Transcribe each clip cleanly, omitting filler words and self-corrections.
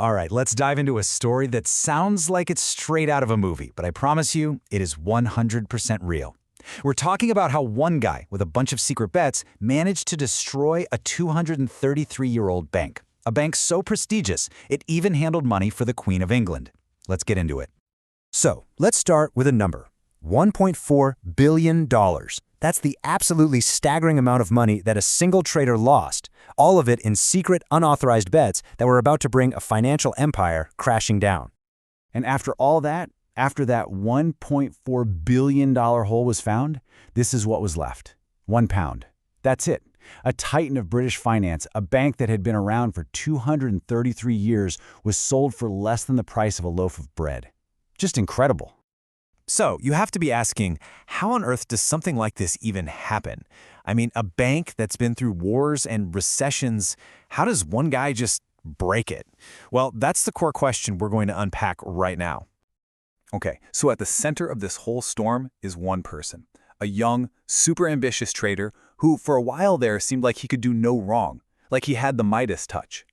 All right, let's dive into a story that sounds like it's straight out of a movie, but I promise you, it is 100% real. We're talking about how one guy with a bunch of secret bets managed to destroy a 233-year-old bank. A bank so prestigious, it even handled money for the Queen of England. Let's get into it. So, let's start with a number. $1.4 billion. That's the absolutely staggering amount of money that a single trader lost, all of it in secret, unauthorized bets that were about to bring a financial empire crashing down. And after all that, after that $1.4 billion hole was found, this is what was left. £1. That's it. A titan of British finance, a bank that had been around for 233 years, was sold for less than the price of a loaf of bread. Just incredible. So, you have to be asking, how on earth does something like this even happen? I mean, a bank that's been through wars and recessions, how does one guy just break it? Well, that's the core question we're going to unpack right now. Okay, so at the center of this whole storm is one person, a young, super ambitious trader who for a while there seemed like he could do no wrong, like he had the Midas touch.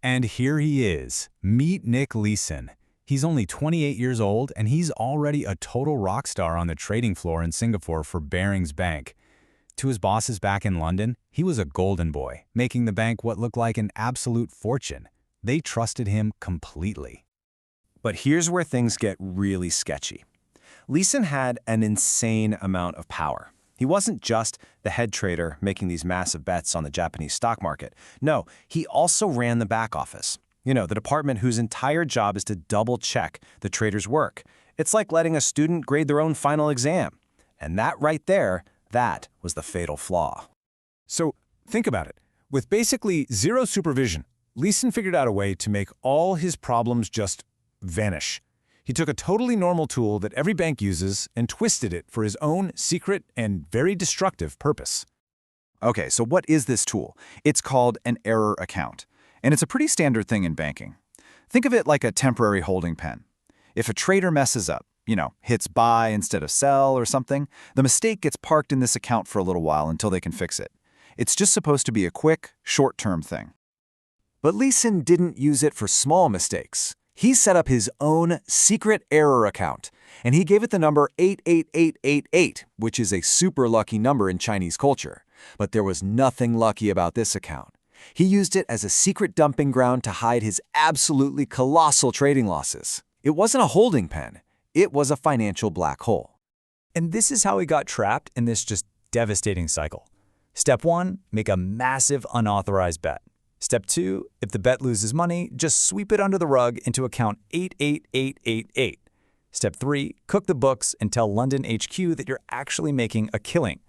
And here he is. Meet Nick Leeson. He's only 28 years old, and he's already a total rock star on the trading floor in Singapore for Barings Bank. To his bosses back in London, he was a golden boy, making the bank what looked like an absolute fortune. They trusted him completely. But here's where things get really sketchy. Leeson had an insane amount of power. He wasn't just the head trader making these massive bets on the Japanese stock market. No, he also ran the back office. You know, the department whose entire job is to double-check the trader's work. It's like letting a student grade their own final exam. And that right there, that was the fatal flaw. So, think about it. With basically zero supervision, Leeson figured out a way to make all his problems just vanish. He took a totally normal tool that every bank uses and twisted it for his own secret and very destructive purpose. Okay, so what is this tool? It's called an error account. And it's a pretty standard thing in banking. Think of it like a temporary holding pen. If a trader messes up, hits buy instead of sell or something, the mistake gets parked in this account for a little while until they can fix it. It's just supposed to be a quick, short-term thing. But Leeson didn't use it for small mistakes. He set up his own secret error account, and he gave it the number 88888, which is a super lucky number in Chinese culture. But there was nothing lucky about this account. He used it as a secret dumping ground to hide his absolutely colossal trading losses. It wasn't a holding pen. It was a financial black hole. And this is how he got trapped in this just devastating cycle. Step 1, make a massive unauthorized bet. Step 2, if the bet loses money, just sweep it under the rug into account 88888. Step 3, cook the books and tell London HQ that you're actually making a killing.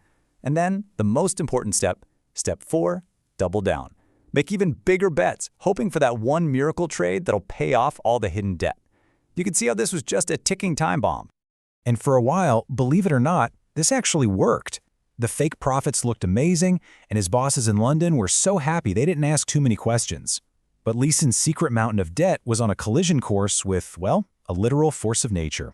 And then, the most important step, Step 4, double down. Make even bigger bets, hoping for that one miracle trade that'll pay off all the hidden debt. You can see how this was just a ticking time bomb. And for a while, believe it or not, this actually worked. The fake profits looked amazing, and his bosses in London were so happy they didn't ask too many questions. But Leeson's secret mountain of debt was on a collision course with, well, a literal force of nature.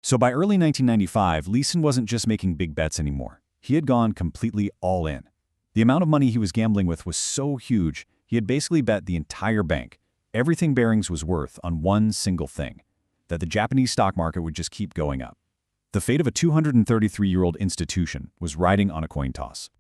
So by early 1995, Leeson wasn't just making big bets anymore. He had gone completely all in. The amount of money he was gambling with was so huge, he had basically bet the entire bank, everything Barings was worth, on one single thing, that the Japanese stock market would just keep going up. The fate of a 233-year-old institution was riding on a coin toss.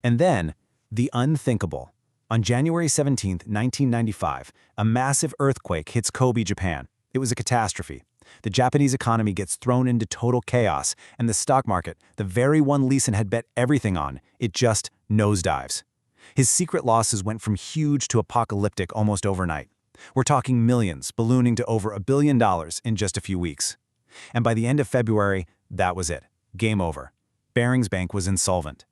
And then, the unthinkable. On January 17, 1995, a massive earthquake hits Kobe, Japan. It was a catastrophe. The Japanese economy gets thrown into total chaos, and the stock market, the very one Leeson had bet everything on, it just nosedives. His secret losses went from huge to apocalyptic almost overnight. We're talking millions, ballooning to over $1 billion in just a few weeks. And by the end of February, that was it. Game over. Barings Bank was insolvent.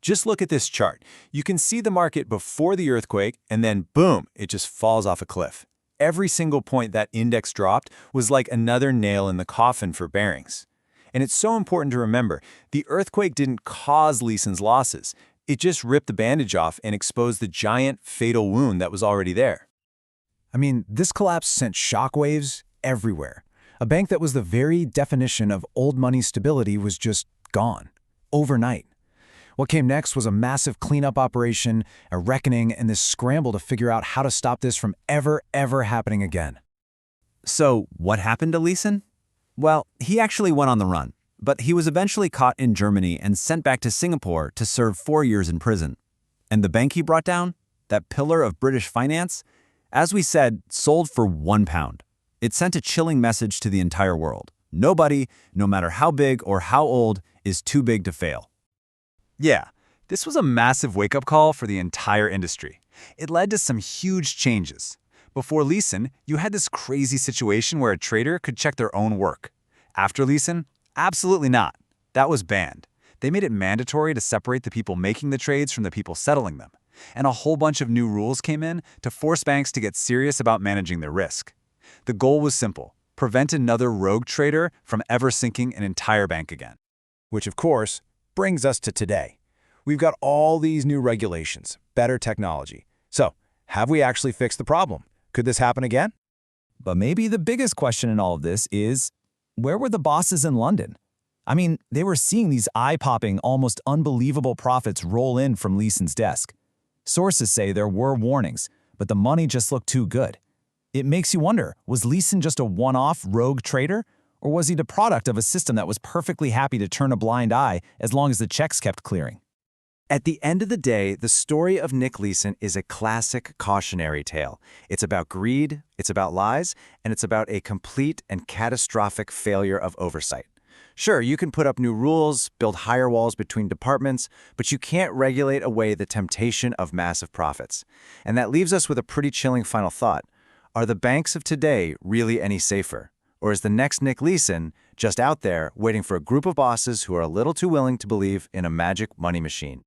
Just look at this chart. You can see the market before the earthquake, and then boom, it just falls off a cliff. Every single point that index dropped was like another nail in the coffin for Barings. And it's so important to remember, the earthquake didn't cause Leeson's losses. It just ripped the bandage off and exposed the giant, fatal wound that was already there. I mean, this collapse sent shockwaves everywhere. A bank that was the very definition of old money stability was just gone, overnight. What came next was a massive cleanup operation, a reckoning, and this scramble to figure out how to stop this from ever happening again. So, what happened to Leeson? Well, he actually went on the run, but he was eventually caught in Germany and sent back to Singapore to serve 4 years in prison. And the bank he brought down, that pillar of British finance, as we said, sold for £1. It sent a chilling message to the entire world. Nobody, no matter how big or how old, is too big to fail. Yeah, this was a massive wake-up call for the entire industry. It led to some huge changes. Before Leeson, you had this crazy situation where a trader could check their own work. After Leeson, absolutely not. That was banned. They made it mandatory to separate the people making the trades from the people settling them. And a whole bunch of new rules came in to force banks to get serious about managing their risk. The goal was simple: prevent another rogue trader from ever sinking an entire bank again. Which, of course, brings us to today. We've got all these new regulations, better technology. So, have we actually fixed the problem? Could this happen again? But maybe the biggest question in all of this is, where were the bosses in London? I mean, they were seeing these eye-popping, almost unbelievable profits roll in from Leeson's desk. Sources say there were warnings, but the money just looked too good. It makes you wonder, was Leeson just a one-off rogue trader? Or was he the product of a system that was perfectly happy to turn a blind eye as long as the checks kept clearing? At the end of the day, the story of Nick Leeson is a classic cautionary tale. It's about greed, it's about lies, and it's about a complete and catastrophic failure of oversight. Sure, you can put up new rules, build higher walls between departments, but you can't regulate away the temptation of massive profits. And that leaves us with a pretty chilling final thought. Are the banks of today really any safer? Or is the next Nick Leeson just out there waiting for a group of bosses who are a little too willing to believe in a magic money machine?